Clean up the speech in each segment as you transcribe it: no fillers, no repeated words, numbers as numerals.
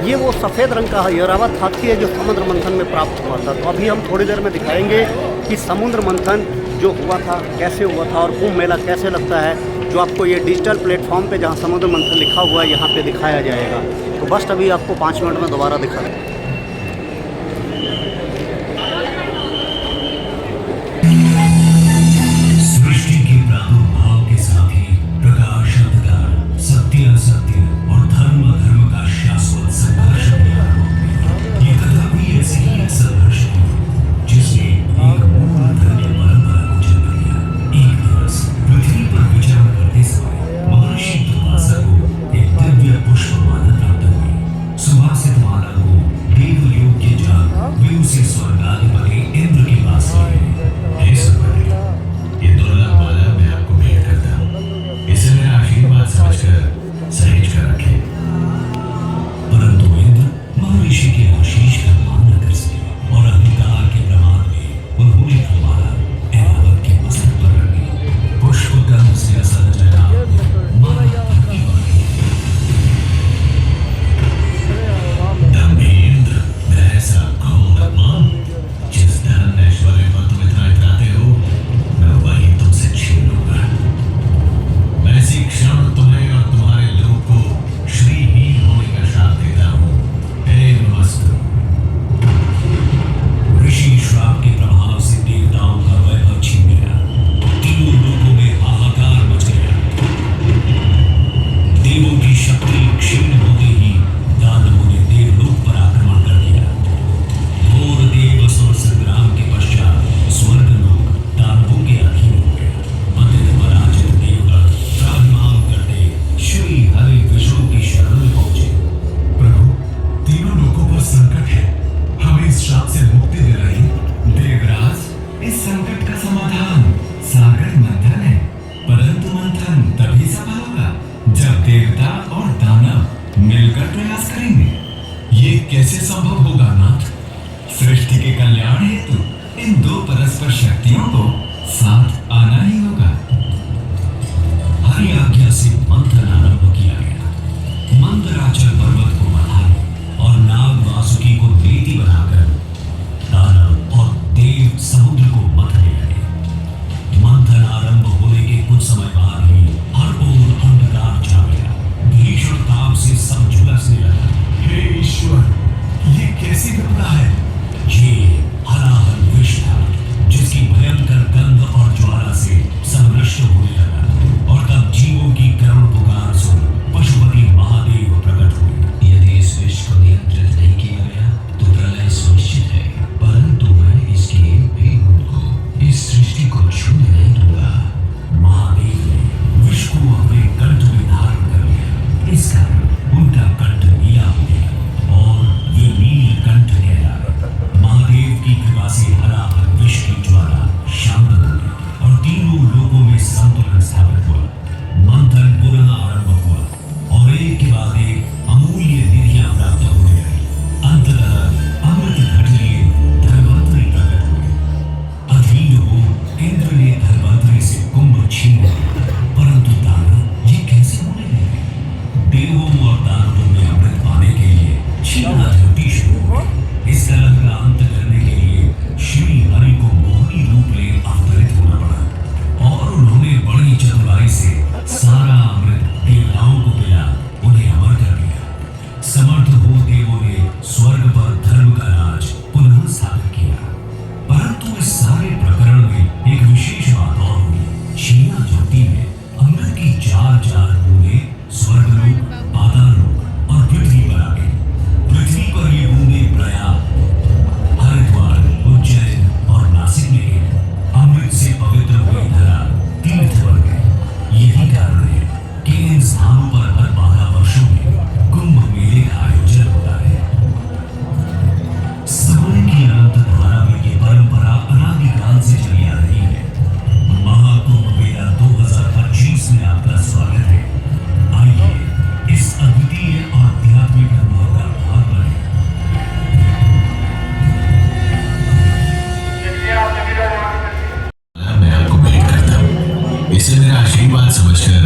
ये वो सफ़ेद रंग का ऐरावत हाथी है जो समुद्र मंथन में प्राप्त हुआ था। तो अभी हम थोड़ी देर में दिखाएंगे कि समुद्र मंथन जो हुआ था कैसे हुआ था और कुंभ मेला कैसे लगता है, जो आपको ये डिजिटल प्लेटफॉर्म पे जहाँ समुद्र मंथन लिखा हुआ है यहाँ पे दिखाया जाएगा। तो बस अभी आपको 5 मिनट में दोबारा दिखा दें। सृष्टि के प्रादुर्भाव के साथ ही प्रकाश अंधकार, सत्य असत्य और धर्म अधर्म का शाश्वत संघर्ष भी आरंभ हुआ। ये कथा भी ऐसे ही एक संघर्ष थी जिसने एक मूल धर्म परंपरा को जन्म दिया। एक दिवस पृथ्वी पर विचरण करते समय महर्षि दुर्वासा को एक दिव्य पुष्पमाला प्राप्त हुई। सुवासित माला को देवलोक के जान वे उसे स्वर्गाधिपति इंद्र के पास ले गए। हे सुंदरी, ये दुर्लभ माला मैं आपको भेंट करता हूँ, इसे मेरा आशीर्वाद समझकर सहेज कर रखें। परंतु इंद्र महर्षि के आशीष का मान न कर सके और अहंकार के प्रमाद में उन्होंने वो माला ऐरावत के मस्तक पर रख दी। पुष्प गंध से असर जला माला धरती पर गिरी। दम्भी इंद्र, ऐसा घोर अपमान, जिस धन ऐश्वर्य पर तुम इतना इतराते हो, मैं वही तुमसे छीन लूंगा। मैं इसी क्षण तुम्हें और तुम्हारे लोग को श्रीहीन होने का श्राप देता हूँ। हे नमस्तु। ऋषि श्राप के प्रभाव से देवताओं का वैभव छिन गया। तीनों लोगों में हाहाकार मच गया। देवों की शक्ति क्षीण होते ही दानवों ने देवलोक पर आक्रमण कर दिया। घोर देव असुर संग्राम के पश्चात स्वर्गलोक दानवों के अधीन हो गया। पतित पराजित देवगण त्राहिमाम करते श्री हरि विष्णु की शरण में पहुंचे। प्रभु, तीनों लोगों पर संकट है, हमें इस श्राप से मुक्ति दिलाइए। देवराज, इस संकट का समाधान सागर मंथन है, परंतु मंथन तभी सफल होगा जब देवता और दानव मिलकर प्रयास करेंगे। ये कैसे संभव होगा नाथ? सृष्टि के कल्याण हेतु इन दो परस्पर शक्तियों को साथ आना ही होगा। हरि आज्ञा से मंथन आरंभ किया गया। मंदराचल पर्वत को बंधा और नाग वासुकी को नेति बनाकर दानव और देव समुद्र को मथने लगे। मंथन आरंभ होने के कुछ समय बाद ही हर ओर अंधकार छा गया। भीषण ताप से सब झुलसने लगा। हे ईश्वर, ये कैसी विपदा है? ये हलाहल विष था जिसकी भयंकर गंध और ज्वाला से सब नष्ट होने लगा। और तब जीवों की करुण पुकार सुन पशुपति महादेव प्रकट हुए। यदि इस विष को नियंत्रित नहीं किया गया तो प्रलय सुनिश्चित है, परंतु मैं इसकी एक भी बूंद को इस सृष्टि को छूने नहीं दूंगा। महादेव ने विष को अपने कंठ में धारण कर लिया। इस कारण उनका कंठ नीला हो गया और वे नील कंठ कहलाए। महादेव की कृपा से हलाहल विष की ज्वाला शांत हो गई और तीनों लोगों में संतुलन स्थापित हुआ। मंथन पुनः आरंभ हुआ और एक के बाद एक अमूल्य निधियां प्राप्त होने लगी। अंततः अमृत घटिले धर्मांतरी प्रकट हुए। अधीन हो इंद्र ने धर्मांतरी से कुंभ छीन लिया, परंतु दानव ये कैसे होने लगे? देवों और दानवों में अमृत पाने के लिए छीना-झपटी शुरू हो गई। इस कलह का अंत करने के लिए श्री हरि को मोहिनी रूप ले अवतरित होना पड़ा और उन्होंने बड़ी चतुराई से सारा अमृत देवताओं को पिला उन्हें अमर कर दिया। समर्थ हो देवों ने स्वर्ग पर धर्म का राज पुनः स्थापित किया। परंतु इस सारे प्रकरण में एक विशेष बात और हुई। छीना-झपटी में अमृत की 4 बूंदें स्वर्गलोक, पाताललोक और पृथ्वी पर आ गई। पृथ्वी पर ये बूंदें प्रयाग, हरिद्वार, उज्जैन और नासिक में गिरी। अमृत से पवित्र हुई धरा तीर्थ बन गई। यही कारण है कि इन स्थानों पर हर 12 वर्षों में कुंभ मेले का आयोजन होता है। समय की अनंत धारा में ये परंपरा अनादिकाल से चली आ रही है। महाकुंभ मेला 2025 में आपका स्वागत है। आइए इस अद्वितीय आध्यात्मिक अनुभव का भाग बने। मैं आपको भेंट करता हूँ, इसे मेरा आशीर्वाद समझकर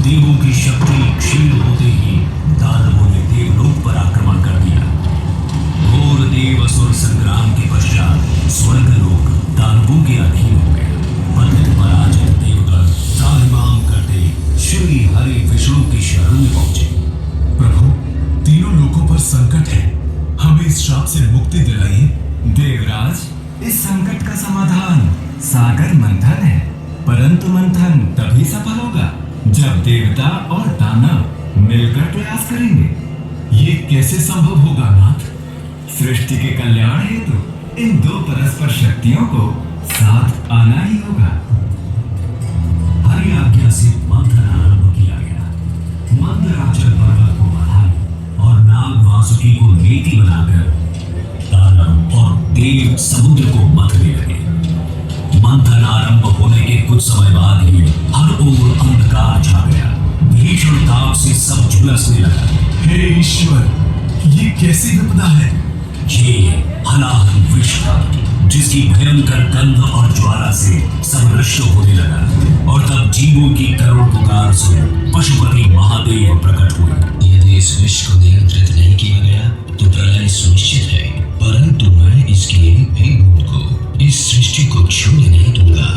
देवों की शक्ति क्षीण होते ही दानवों ने देवलोक पर आक्रमण कर दिया। घोर देव असुर संग्राम के पश्चात स्वर्गलोक दानवों के अधीन हो गया। पतित पराजित देवगण त्राहिमाम करते श्री हरि विष्णु की शरण में पहुंचे। प्रभु, तीनों लोकों पर संकट है, हमें इस श्राप से मुक्ति दिलाइए। देवराज, इस संकट का समाधान सागर मंथन है, परंतु मंथन तभी सफल होगा जब देवता और दानव मिलकर प्रयास करेंगे। ये कैसे संभव होगा नाथ? सृष्टि के कल्याण हेतु इन दो परस्पर शक्तियों को साथ आना ही होगा। हरि आज्ञा से मंथन आरंभ किया गया। मंदराचल पर्वत को बढ़ाई और नाग वासुकी को नीति बनाकर दानव और देव समुद्र को मथने लगे। मंथन आरंभ होने के कुछ समय बाद ही हर ओर अंधकार छा गया। भीषण ताप से सब झुलसने लगा। हे ईश्वर, ये कैसी विपदा है? ये हलाहल विष था, जिसकी भयंकर गंध और ज्वाला से सब नष्ट होने लगा। और तब जीवों की करुण पुकार से पशुपति महादेव प्रकट हुए। यदि इस विष को नियंत्रित नहीं किया गया तो प्रलय सुनिश्चित है, परंतु मैं इसकी एक भी बूंद को इस सृष्टि को छूने नहीं दूंगा।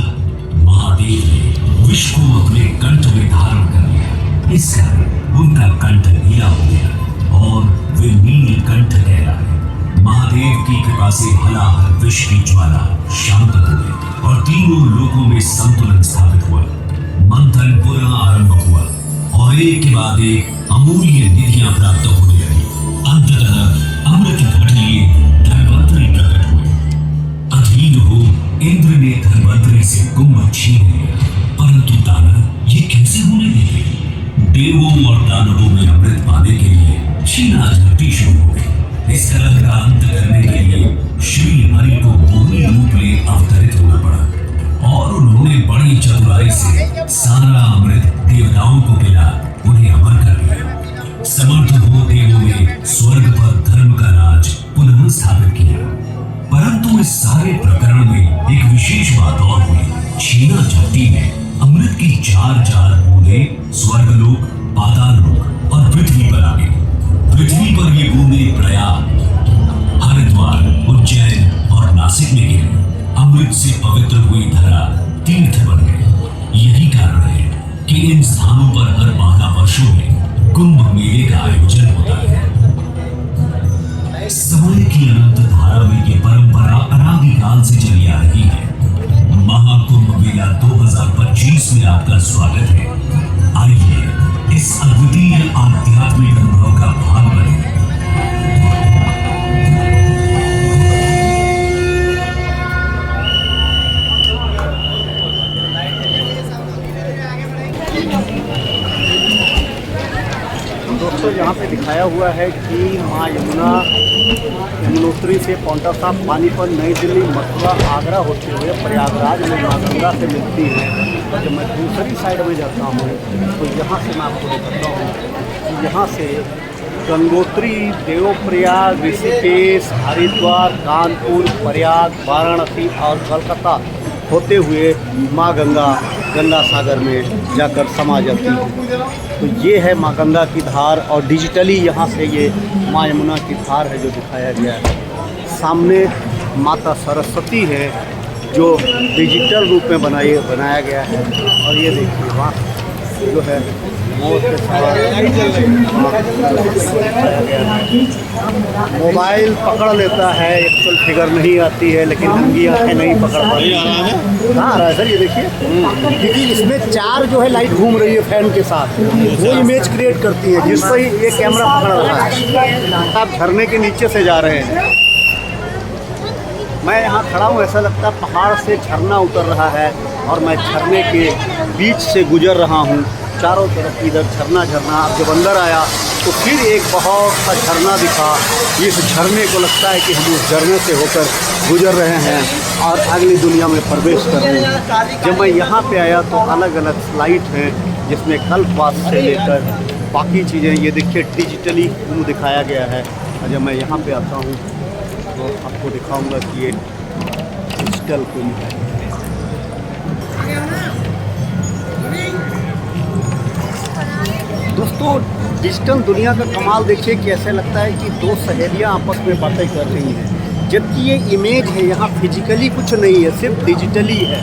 महादेव ने विष को अपने कंठ में धारण कर लिया। इस कारण उनका कंठ नीला हो गया और वे नील कंठ कहलाए। महादेव की कृपा से हलाहल विष की ज्वाला शांत हो गई और तीनों लोकों में संतुलन स्थापित हुआ। मंथन पुनः आरंभ हुआ और एक के बाद एक अमूल्य निधियां प्राप्त होने लगी। अंततः अमृत घट लिए धन्वंतरी प्रकट हुए। अधीन हो इंद्र ने धन्वंतरी से कुंभ छीन लिया, परंतु दानव ये कैसे होने देंगे? देवों और दानवों में अमृत पाने के लिए छीना झपटी शुरू हो गई। इस कलह का अंत करने के लिए श्री हरि को मोहिनी रूप में अवतरित होना पड़ा और उन्होंने बड़ी चतुराई से सारा अमृत देवताओं को पिला उन्हें अमर कर दिया। समर्थ हो देवों ने स्वर्ग पर धर्म का राज पुनः स्थापित किया। परंतु इस सारे प्रकरण में एक विशेष बात और हुई। छीना झपटी में अमृत की चार बूंदें स्वर्गलोक, पाताललोक और पृथ्वी पर आ गई। पृथ्वी पर ये बूंदें प्रयाग, हरिद्वार, उज्जैन और नासिक में गिरी। अमृत से पवित्र हुई धरा तीर्थ बन गई। यही कारण है कि इन स्थानों पर हर 12 वर्षों में कुंभ मेले का आयोजन होता है। समय की अनंत धारा में ये परंपरा अनादिकाल से चली आ रही है। महाकुंभ मेला 2025 में आपका स्वागत है। आइए इस अद्वितीय आध्यात्मिक अनुभव का भाग बने। दोस्तों, यहाँ पे दिखाया हुआ है कि माँ यमुना यमुनोत्री से पौंटा साहब, पानीपत, नई दिल्ली, मथुरा, आगरा होते हुए प्रयागराज में माँ गंगा से मिलती है। और जब मैं दूसरी साइड में जाता हूँ तो यहाँ से मैं आपको दिखाता हूँ कि यहाँ से गंगोत्री, देवप्रयाग, ऋषिकेश, हरिद्वार, कानपुर, प्रयाग, वाराणसी और कलकत्ता होते हुए माँ गंगा सागर में जाकर समा जाती है। तो ये है माँ गंगा की धार और डिजिटली यहाँ से ये माँ यमुना की धार है जो दिखाया गया है। सामने माता सरस्वती है जो डिजिटल रूप में बनाया गया है। और ये देखिए वहाँ जो है मोर के सवार मोबाइल पकड़ लेता है, एक्चुअल फिगर नहीं आती है, लेकिन नंगी आंखें नहीं पकड़ पाती। कहाँ आ रहा है सर? ये देखिए, क्योंकि इसमें 4 जो है लाइट घूम रही है फैन के साथ, वो इमेज क्रिएट करती है जिस पर ये कैमरा पकड़ रहा है। आप झरने के नीचे से जा रहे हैं, मैं यहाँ खड़ा हूँ, ऐसा लगता है पहाड़ से झरना उतर रहा है और मैं झरने के बीच से गुजर रहा हूँ। चारों तरफ इधर झरना। अब जब अंदर आया तो फिर एक बहुत सा झरना दिखा। इस झरने को लगता है कि हम उस झरने से होकर गुजर रहे हैं और अगली दुनिया में प्रवेश कर रहे हैं। जब मैं यहाँ पे आया तो अलग अलग स्लाइड हैं जिसमें कल्पवास से लेकर बाकी चीज़ें, ये देखिए डिजिटली कुंभ दिखाया गया है। और जब मैं यहाँ पे आता हूँ तो आपको दिखाऊंगा कि ये डिजिटल कुंभ है। दोस्तों डिजिटल दुनिया का कमाल देखिए कि ऐसे लगता है कि दो सहेलियां आपस में बातें कर रही हैं, जबकि ये इमेज है यहाँ फिजिकली कुछ नहीं है, सिर्फ डिजिटली है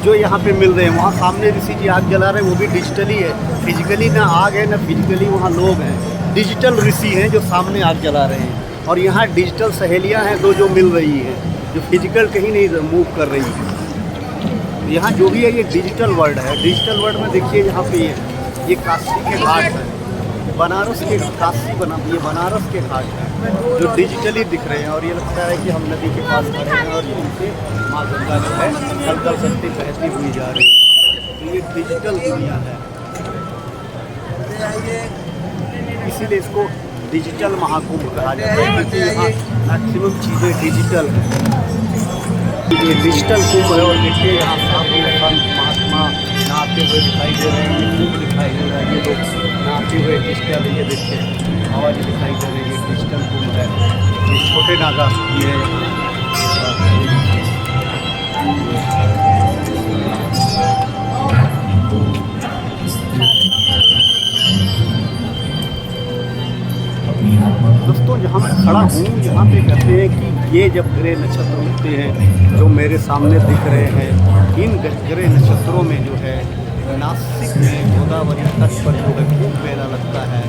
जो यहाँ पे मिल रहे हैं। वहाँ सामने ऋषि जी आग जला रहे हैं, वो भी डिजिटली है, फिजिकली ना आग है ना फिजिकली वहाँ लोग हैं, डिजिटल ऋषि हैं जो सामने आग जला रहे हैं। और यहाँ डिजिटल सहेलियाँ हैं दो जो मिल रही हैं, जो फिजिकल कहीं नहीं मूव कर रही है। यहाँ जो भी है ये डिजिटल वर्ल्ड है। डिजिटल वर्ल्ड में देखिए यहाँ पे ये काशी के घाट है, बनारस के काशी बना, ये बनारस के घाट हैं जो डिजिटली दिख रहे हैं। और ये लगता है कि हम नदी के पास खड़े हैं और इनसे माँ गंगा जो है कल सकती बहती हुई जा रही है। तो ये डिजिटल दुनिया है, इसीलिए इसको डिजिटल महाकुंभ कहा जाता है, क्योंकि यहाँ मैक्सिमम चीज़ें डिजिटल हैं। ये डिजिटल कुंभ है। और देखिए यहाँ साधु संत महात्मा नहाते हुए दिखाई दे रहे हैं, ये कुंभ दिखाई दे रहा है, ये लोग नहाते हुए डिजिटल, ये देखिए आवाज़ दिखाई दे रही है, ये डिजिटल कुंभ है। ये छोटे नागा ये दोस्तों जहाँ मैं खड़ा हूँ यहाँ पे कहते हैं कि ये जब ग्रह नक्षत्र उगते हैं जो मेरे सामने दिख रहे हैं, इन ग्रह नक्षत्रों में जो है नासिक में गोदावरी तट पर जो है कुंभ मेला लगता है।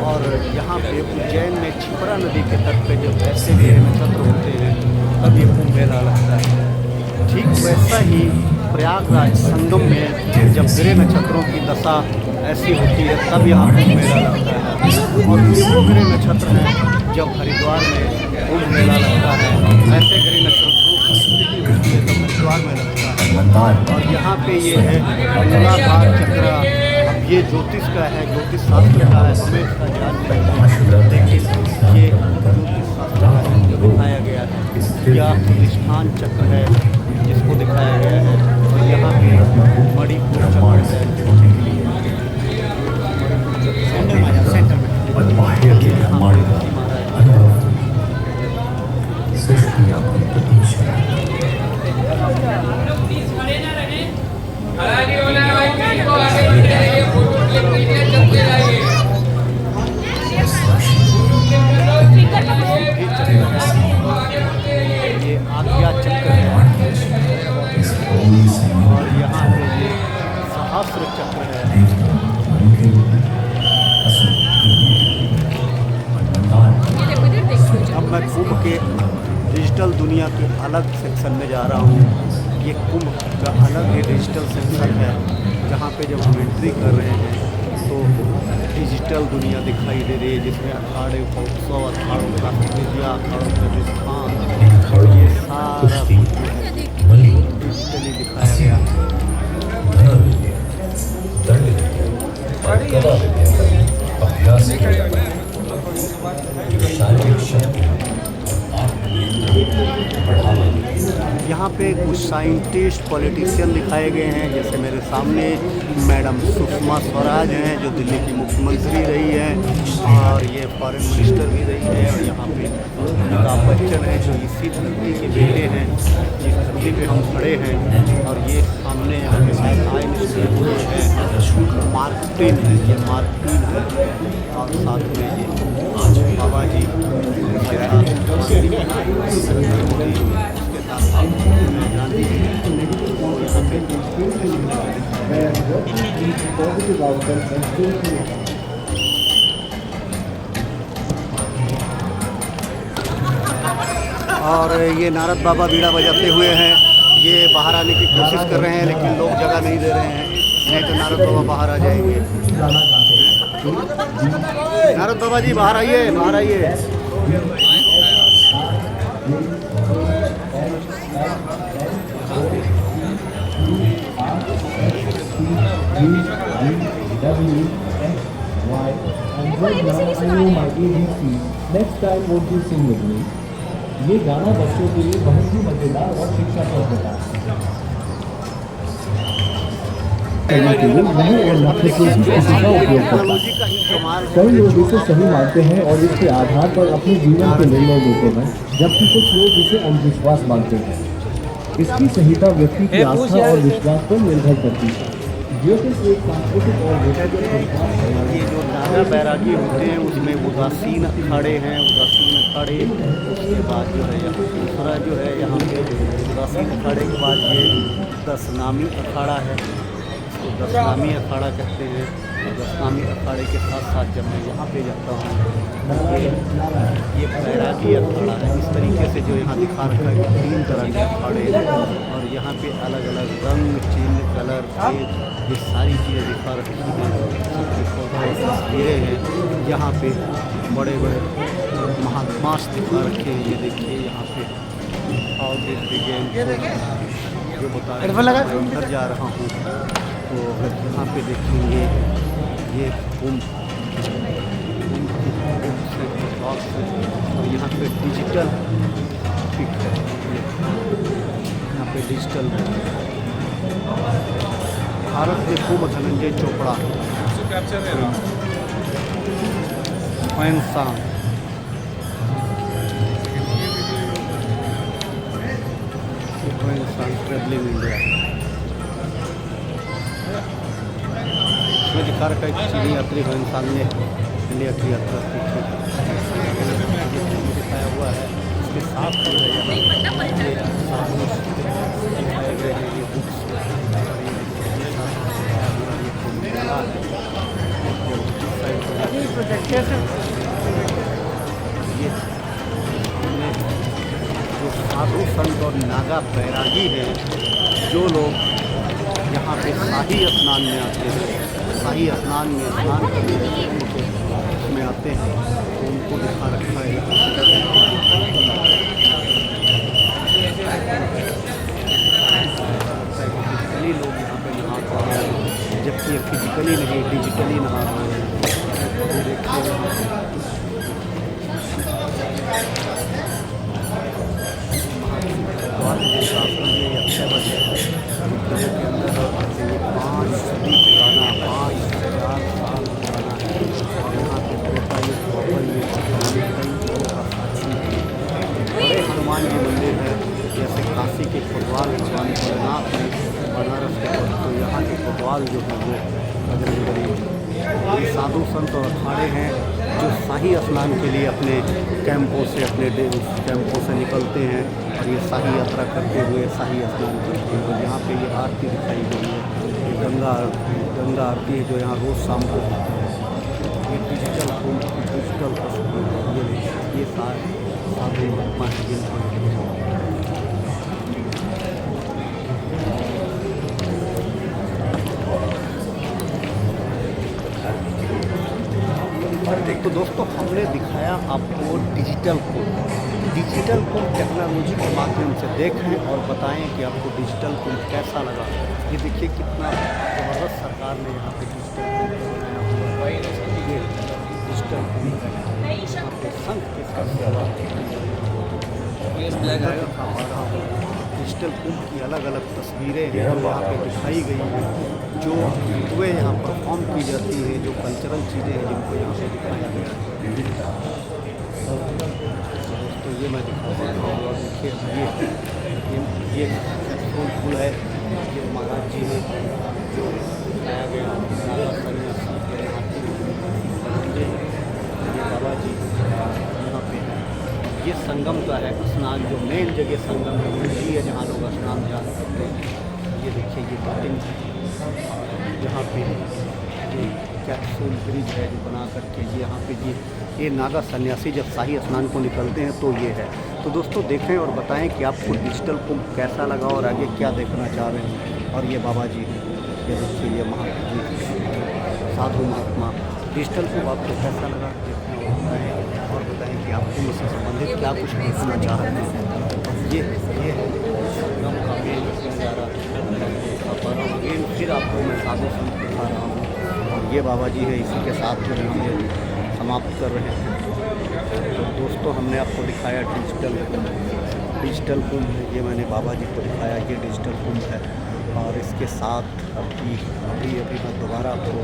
और यहाँ पे उज्जैन में छिपरा नदी के तट पे जब ऐसे ग्रह नक्षत्र होते हैं तब ये कुंभ मेला लगता है। ठीक वैसा ही प्रयागराज संगम में जब ग्रह नक्षत्रों की दशा ऐसी होती है तब यहाँ कुंभ मेला लगता है। और ये वो ग्रह नक्षत्र हैं जब हरिद्वार में कुंभ मेला लगता है, ऐसे ग्रह नक्षत्रों की स्थिति होती है तब हरिद्वार में लगता है। और यहाँ पे ये है मूलाधार चक्र। अब ये ज्योतिष का है, ज्योतिष शास्त्र का है, हमें इसका ज्ञान नहीं। देखिए ये ज्योतिष शास्त्र का जो दिखाया गया है, या अधिष्ठान चक्र है जिसको दिखाया गया है। और यहाँ पे मणिपुर चक्र है, ये आज्ञा चक्र है। और यहाँ पे ये सहस्त्र चक्र है। अब मैं कुंभ के डिजिटल दुनिया के अलग सेक्शन में जा रहा हूँ। ये कुंभ का अलग ही डिजिटल सेक्शन है जहाँ पे जब हम एंट्री कर रहे हैं तो डिजिटल दुनिया दिखाई दे रही है, जिसमें अखाड़े का उत्सव, अखाड़ों का विद्या, अखाड़ों का स्थान, ये सारा डिजिटली दिखाया गया यहाँ पे कुछ साइंटिस्ट पॉलिटिशियन दिखाए गए हैं, जैसे मेरे सामने मैडम सुषमा स्वराज हैं जो दिल्ली की मुख्यमंत्री रही हैं और ये फॉरेन मिनिस्टर भी रही है। और यहाँ पे अमिताभ बच्चन है जो इसी धरती के बेटे हैं जिस धरती पे हम खड़े हैं। और ये सामने यहाँ पे साइन हुए हैं, मार्टिन है, ये मार्टिन है। और साथ में ये बाबा जी उसके और ये नारद बाबा बीड़ा बजाते हुए हैं। ये बाहर आने की कोशिश कर रहे हैं लेकिन लोग जगह नहीं दे रहे हैं, नहीं तो नारद बाबा बाहर आ जाएंगे। नारद बाबा जी बाहर आइए, बाहर आइए। Next time won't you sing with me? ये गाना बच्चों के लिए बहुत ही मजेदार और शिक्षाप्रद होता है। कई लोग इसे सही मानते हैं और इसके आधार पर अपने जीवन के निर्णय लेते हैं, जबकि कुछ लोग इसे अंधविश्वास मानते हैं। इसकी सहीता व्यक्ति की आस्था और विश्वास पर निर्भर करती है। यह सिर्फ एक सांस्कृतिक और व्यक्तिगत संस्कार समारोह ये जो नागा बैरागी होते हैं उसमें उदासीन अखाड़े हैं, उदासीन अखाड़े। उसके बाद जो है यहाँ दूसरा जो है यहाँ पे उदासीन अखाड़े के बाद ये दशनामी अखाड़ा है, इसको दशनामी अखाड़ा कहते हैं। और दशनामी अखाड़े के साथ साथ जब मैं यहाँ पे जाता हूँ ये बैरागी अखाड़ा है। इस तरीके से जो यहाँ दिखा रखा है 3 तरह के अखाड़े हैं और यहाँ पे अलग अलग रंग, चिन्ह, कलर, छेद, ये सारी चीज़ें दिखा रखी हैं। सबकी फोटो तस्वीरें हैं। यहाँ पे बड़े बड़े महात्मास दिखा रखे हैं। ये देखिए यहाँ पे और देख लीजिए जो बता रहे हैं अंदर जा रहा हूँ तो अगर यहाँ पे देखेंगे ये कुंभ और यहाँ पे डिजिटल पिक है। यहाँ पे डिजिटल भारत के कुंभ धनंजय चोपड़ा इंसान ट्रेवलिंग इंडिया इसमें दिखा रखा है कि चीनी यात्री हो इंसान ने इंडिया की यात्रा की दिखाया हुआ है। इसके साथ जो है दिखाए गए हैं ये बुक्स ये जो साधु संत और नागा बैरागी हैं, जो लोग यहाँ पे शाही स्नान में आते हैं, शाही स्नान में स्नान करने में आते हैं तो उनको दिखा रखा है। फिजिकली लोग यहाँ पे नहा पा रहे हैं, जबकि ये फिजिकली नहीं डिजिटली नहा रहे हैं। हनुमान जी मंदिर है, जैसे काशी के फुटबॉल भगवान भोलेनाथ है, बनारस के तो यहाँ के फुटबॉल जो है वो बजरंगबली। ये साधु संत और अखाड़े हैं जो शाही स्नान के लिए अपने कैंपों से निकलते हैं और ये शाही यात्रा करते हुए शाही स्नान करते हैं। और यहाँ पे ये आरती दिखाई गई है, ये गंगा आरती है जो यहाँ रोज़ शाम को ये डिजिटल ये साधु महात्मा हैं जिनको तो दोस्तों हमने दिखाया आपको डिजिटल कुंभ टेक्नोलॉजी के माध्यम से देखें और बताएं कि आपको डिजिटल कुंभ कैसा लगा। ये देखिए कितना ज़बरदस्त सरकार ने यहाँ पे डिजिटल कुंभ यहाँ पे संघ के साथ डिजिटल कुंभ की अलग अलग तस्वीरें हैं जो यहाँ पे दिखाई गई हैं, जो वे यहाँ परफॉर्म की जाती है, जो कल्चरल चीज़ें हैं जिनको यहाँ पे दिखाया गया है। दोस्तों ये मैं दिखा सकता हूँ और देखिए ये फूल है, ये महाराज जी ने जो दिखाया गया नागा सन्यासी ये बाबा जी यहाँ पे है। ये संगम का है स्नान, जो मेन जगह संगम है वही है जहाँ लोग स्नान जा सकते हैं। ये देखिए ये बोटिंग यहाँ पे ये कैप्सूल ब्रिज है जो बना करके यहाँ पे ये नागा सन्यासी जब शाही स्नान को निकलते हैं तो ये है। तो दोस्तों देखें और बताएं कि आपको डिजिटल कुंभ कैसा लगा और आगे क्या देखना चाह रहे हैं। और ये बाबा जी ये देखिए ये महात्मा साधु महात्मा डिजिटल कुंभ आपको कैसा लगा और बताएं कि आपको इससे संबंधित क्या कुछ देखना चाह रहे हैं। ये संगम का मेन नज़ारा फिर आपको मैं साधु संत दिखा रहा हूँ और ये बाबा जी है, इसी के साथ जो हम ये समाप्त कर रहे हैं। तो दोस्तों हमने आपको दिखाया डिजिटल कुंभ, ये मैंने बाबा जी को दिखाया, ये डिजिटल कुंभ है। और इसके साथ अभी मैं दोबारा आपको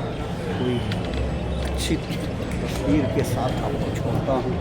कोई अच्छी तस्वीर के साथ आपको छोड़ता हूँ।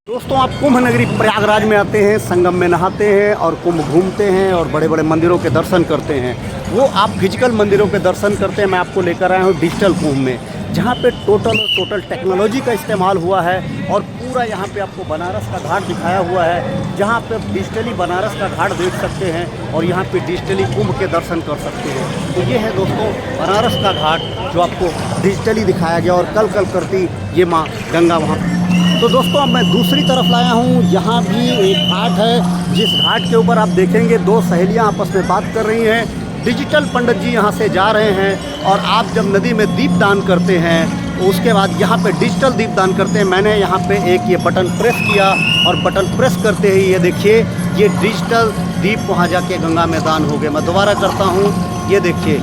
दोस्तों, आप कुंभ नगरी प्रयागराज में आते हैं, संगम में नहाते हैं और कुंभ घूमते हैं और बड़े बड़े मंदिरों के दर्शन करते हैं। वो आप फिजिकल मंदिरों के दर्शन करते हैं, मैं आपको लेकर आया हूँ डिजिटल कुंभ में, जहाँ पे टोटल टेक्नोलॉजी का इस्तेमाल हुआ है और पूरा यहाँ पे आपको बनारस का घाट दिखाया हुआ है, जहाँ पे आप डिजिटली बनारस का घाट देख सकते हैं और यहाँ पे डिजिटली कुंभ के दर्शन कर सकते हैं। तो ये है दोस्तों बनारस का घाट जो आपको डिजिटली दिखाया गया और कल करती ये माँ गंगा वहाँ। तो दोस्तों, अब मैं दूसरी तरफ लाया हूँ, यहाँ भी एक घाट है, जिस घाट के ऊपर आप देखेंगे दो सहेलियाँ आपस में बात कर रही हैं। डिजिटल पंडित जी यहाँ से जा रहे हैं और आप जब नदी में दीप दान करते हैं उसके बाद यहाँ पे डिजिटल दीप दान करते हैं। मैंने यहाँ पे एक ये बटन प्रेस किया और बटन प्रेस करते ही ये देखिए ये डिजिटल दीप वहाँ जाके गंगा में दान हो गए। मैं दोबारा करता हूँ, ये देखिए,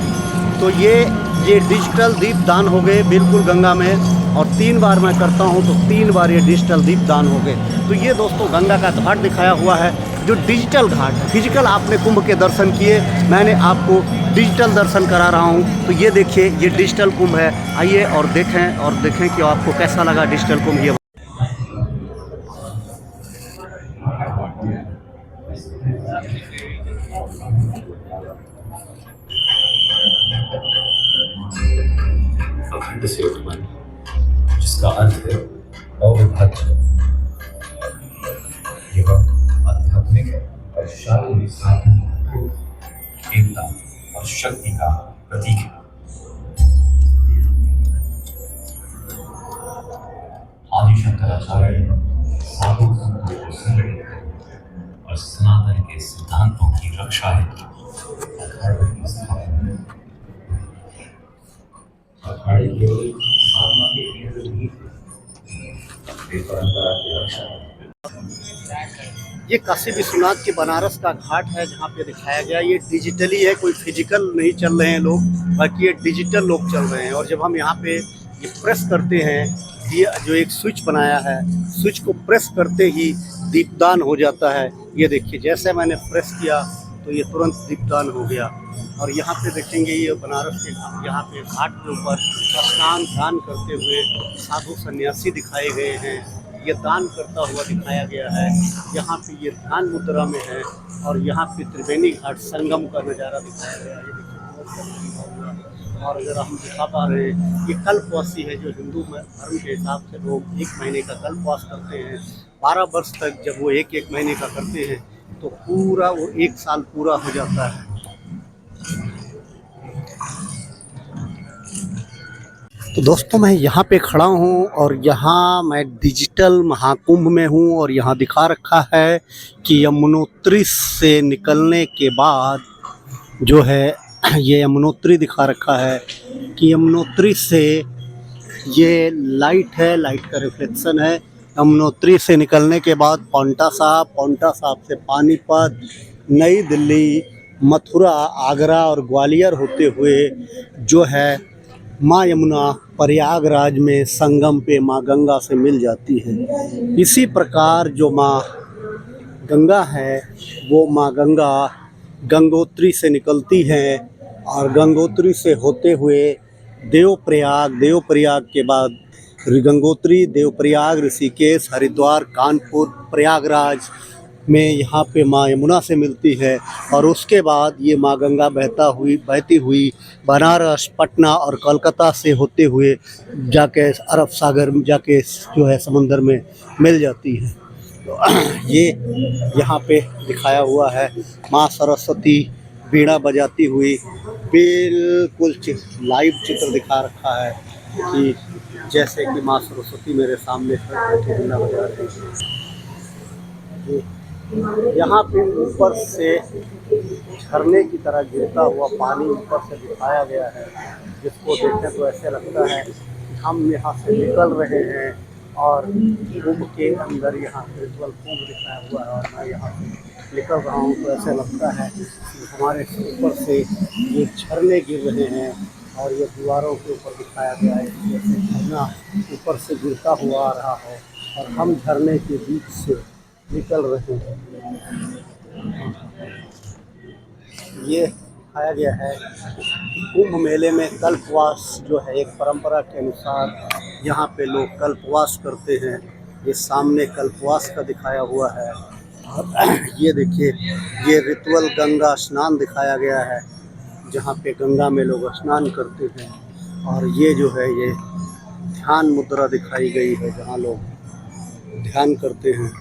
तो ये डिजिटल दीप दान हो गए बिल्कुल गंगा में, और 3 बार मैं करता हूँ तो 3 बार ये डिजिटल दीप दान हो गए। तो ये दोस्तों गंगा का घाट दिखाया हुआ है, जो डिजिटल घाट। फिजिकल आपने कुंभ के दर्शन किए, मैंने आपको डिजिटल दर्शन करा रहा हूँ। तो ये देखिए ये डिजिटल कुंभ है, आइए और देखें कि आपको कैसा लगा डिजिटल कुंभ। ये अखंड से उत्पन्न, जिसका अर्थ है अविभाज्य। यह आध्यात्मिक और शारीरिक साधन, एकता और शक्ति का प्रतीक है। आदि शंकराचार्य साधु संतों को संगठित और सनातन के सिद्धांतों की रक्षा हेतु अखाड़े की स्थापना। अखाड़े केवल साधना के केंद्र नहीं थे, परंपरा की रक्षा। ये काशी विश्वनाथ के बनारस का घाट है जहाँ पे दिखाया गया। ये डिजिटली है, कोई फिजिकल नहीं चल रहे हैं लोग, बाकी ये डिजिटल लोग चल रहे हैं। और जब हम यहाँ पे ये प्रेस करते हैं, ये जो एक स्विच बनाया है, स्विच को प्रेस करते ही दीपदान हो जाता है। ये देखिए जैसे मैंने प्रेस किया तो ये तुरंत दीपदान हो गया। और यहाँ पे देखेंगे ये बनारस के यहाँ पे घाट के ऊपर स्नान ध्यान करते हुए साधु सन्यासी दिखाए गए हैं। ये दान करता हुआ दिखाया गया है। यहाँ पे ये ध्यान मुद्रा में है और यहाँ पे त्रिवेणी घाट संगम का नज़ारा दिखाया गया है। ये देखिए, और अगर हम दिखा पा रहे हैं, ये कल्पवासी है जो हिंदू धर्म के हिसाब से लोग 1 महीने का कल्पवास करते हैं। 12 वर्ष तक जब वो एक महीने का करते हैं तो पूरा वो 1 साल पूरा हो जाता है। तो दोस्तों, मैं यहाँ पे खड़ा हूँ और यहाँ मैं डिजिटल महाकुंभ में हूँ और यहाँ दिखा रखा है कि यमुनोत्री से निकलने के बाद जो है ये यमुनोत्री दिखा रखा है कि यमुनोत्री से ये लाइट है, लाइट का रिफ्लेक्शन है। यमुनोत्री से निकलने के बाद पांवटा साहिब से पानीपत, नई दिल्ली, मथुरा, आगरा और ग्वालियर होते हुए जो है माँ यमुना प्रयागराज में संगम पे माँ गंगा से मिल जाती है। इसी प्रकार जो माँ गंगा है वो माँ गंगा गंगोत्री से निकलती है और गंगोत्री से होते हुए देवप्रयाग के बाद गंगोत्री, देवप्रयाग, ऋषिकेश, हरिद्वार, कानपुर, प्रयागराज में यहाँ पे माँ यमुना से मिलती है। और उसके बाद ये माँ गंगा बहती हुई बनारस, पटना और कोलकाता से होते हुए जाके अरब सागर में जाके जो है समंदर में मिल जाती है। तो ये यहाँ पे दिखाया हुआ है माँ सरस्वती वीणा बजाती हुई, बिल्कुल लाइव चित्र दिखा रखा है कि जैसे कि माँ सरस्वती मेरे सामने बैठे वीणा बजा रही है। यहाँ पे ऊपर से झरने की तरह गिरता हुआ पानी ऊपर से दिखाया गया है, जिसको देखने तो ऐसे लगता है हम यहाँ से निकल रहे हैं और कुंभ के अंदर यहाँ रिचुअल कुंभ दिखाया हुआ है और मैं यहाँ से निकल रहा हूँ। तो ऐसे लगता है कि हमारे ऊपर से ये झरने गिर रहे हैं और ये दीवारों के ऊपर दिखाया गया है जैसे झरना ऊपर से गिरता हुआ आ रहा है और हम झरने के बीच से निकल रहे हैं। ये दिखाया गया है कुंभ मेले में कल्पवास जो है एक परंपरा के अनुसार यहाँ पे लोग कल्पवास करते हैं ये सामने कल्पवास का दिखाया हुआ है। और ये देखिए, ये रिचुअल गंगा स्नान दिखाया गया है, जहाँ पे गंगा में लोग स्नान करते हैं। और ये जो है ये ध्यान मुद्रा दिखाई गई है, जहाँ लोग ध्यान करते हैं।